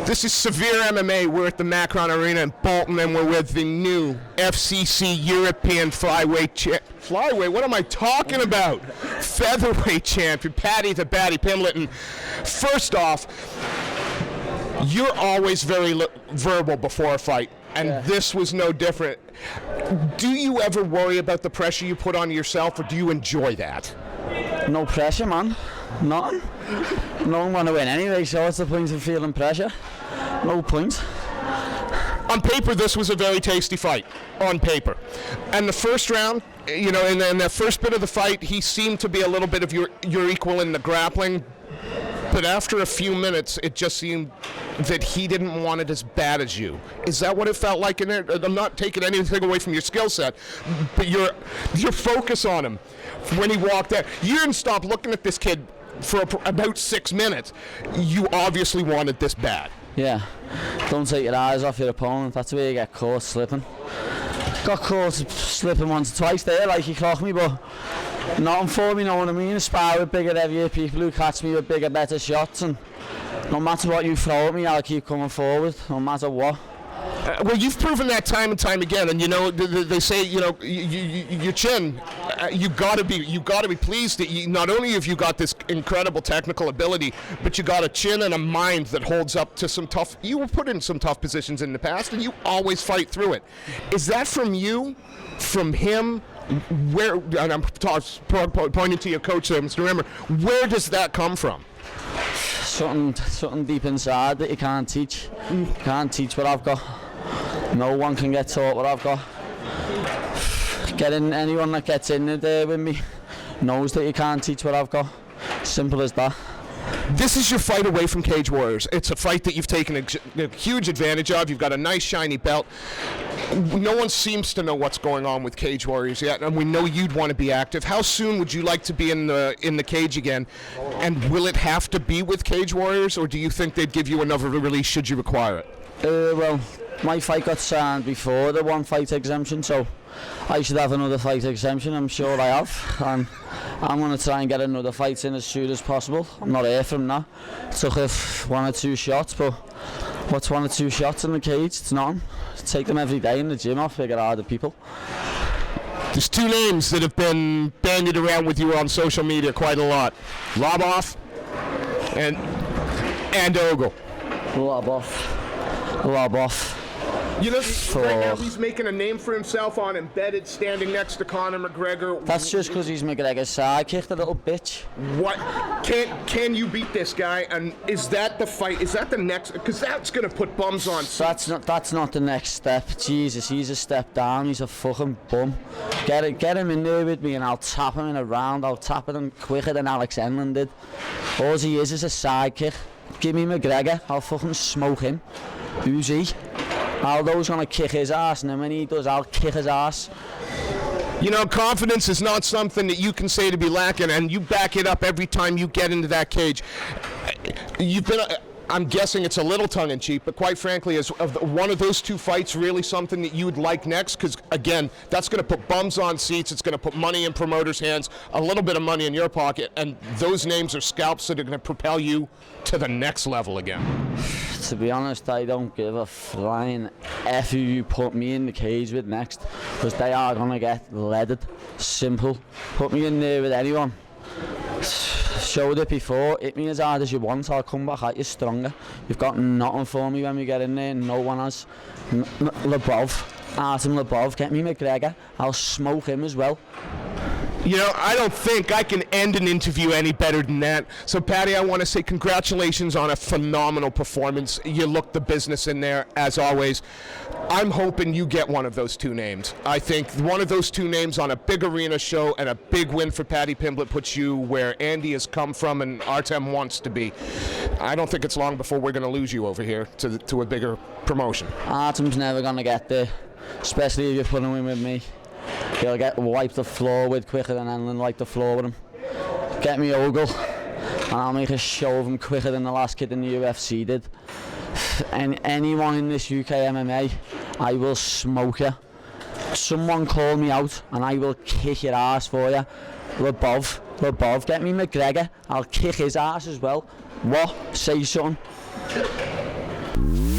This is SevereMMA. We're at the Macron Arena in Bolton, and we're with the new FCC European Flyweight, what am I talking about? Featherweight champion, Paddy the Baddy Pimblett. And first off, you're always very verbal before a fight, and this was no different. Do you ever worry about the pressure you put on yourself, or do you enjoy that? No pressure, man. Nothing. No one want to win anyway, so what's the point of feeling pressure? No point. On paper, this was a very tasty fight. On paper. And the first round, you know, in the first bit of the fight, he seemed to be a little bit of your equal in the grappling. But after a few minutes, it just seemed that he didn't want it as bad as you. Is that what it felt like in there? I'm not taking anything away from your skill set, but your focus on him when he walked out. You didn't stop looking at this kid for about 6 minutes. You obviously wanted this bad. Yeah. Don't take your eyes off your opponent. That's where you get caught slipping. Got caught slipping once or twice there, like he clocked me, but nothing for me, know what I mean? I spar with bigger, heavier people who catch me with bigger, better shots, and no matter what you throw at me, I'll keep coming forward, no matter what. Well, you've proven that time and time again, and you know they say, you know, your chin. You got to be pleased that not only have you got this incredible technical ability, but you got a chin and a mind that holds up to some tough. You were put in some tough positions in the past, and you always fight through it. Is that from you, from him? Where? And I'm pointing to your coach there, Mr. Rimmer. Where does that come from? Something deep inside that you can't teach. You can't teach what I've got. No one can get taught what I've got. Anyone that gets in there with me knows that you can't teach what I've got. Simple as that. This is your fight away from Cage Warriors. It's a fight that you've taken a huge advantage of. You've got a nice shiny belt. No one seems to know what's going on with Cage Warriors yet, and we know you'd want to be active. How soon would you like to be in the cage again? And will it have to be with Cage Warriors, or do you think they'd give you another release should you require it? Well, my fight got signed before the one fight exemption, so I should have another fight exemption. I'm sure I have, and I'm going to try and get another fight in as soon as possible. I'm not here from that. Took 1 or 2 shots, but what's 1 or 2 shots in the cage? It's nothing. Take them every day in the gym. I'll figure out the people. There's 2 names that have been bandied around with you on social media quite a lot: Loboff and Ogle. Loboff. You know, right now he's making a name for himself on Embedded, standing next to Conor McGregor. That's just because he's McGregor's sidekick, the little bitch. What? Can you beat this guy? And is that the fight? Is that the next? Because that's going to put bums on. That's not the next step. Jesus, he's a step down. He's a fucking bum. Get him in there with me, and I'll tap him in a round. I'll tap him quicker than Alex Enlund did. All he is a sidekick. Give me McGregor. I'll fucking smoke him. Who's he? Aldo's gonna kick his ass, and then when he does, I'll kick his ass. You know, confidence is not something that you can say to be lacking, and you back it up every time you get into that cage. You've been, I'm guessing it's a little tongue-in-cheek, but quite frankly, is one of those 2 fights really something that you would like next? Because, again, that's going to put bums on seats, it's going to put money in promoters' hands, a little bit of money in your pocket, and those names are scalps that are going to propel you to the next level again. To be honest, I don't give a flying F who you put me in the cage with next, because they are going to get leaded. Simple. Put me in there with anyone. Showed it before, hit me as hard as you want, I'll come back at you stronger. You've got nothing for me when we get in there, no one has. Artem Lobov, get me McGregor, I'll smoke him as well. You know, I don't think I can end an interview any better than that. So, Paddy, I want to say congratulations on a phenomenal performance. You looked the business in there, as always. I'm hoping you get one of those 2 names. I think one of those 2 names on a big arena show and a big win for Paddy Pimblett puts you where Andy has come from and Artem wants to be. I don't think it's long before we're going to lose you over here to a bigger promotion. Artem's never going to get there, especially if you're putting him with me. He'll get wiped the floor with quicker than Enlund wiped the floor with him. Get me Ogle, and I'll make a show of him quicker than the last kid in the UFC did. And anyone in this UK MMA, I will smoke you. Someone call me out, and I will kick your ass for you. Lobov, get me McGregor, I'll kick his ass as well. What? Say something. up.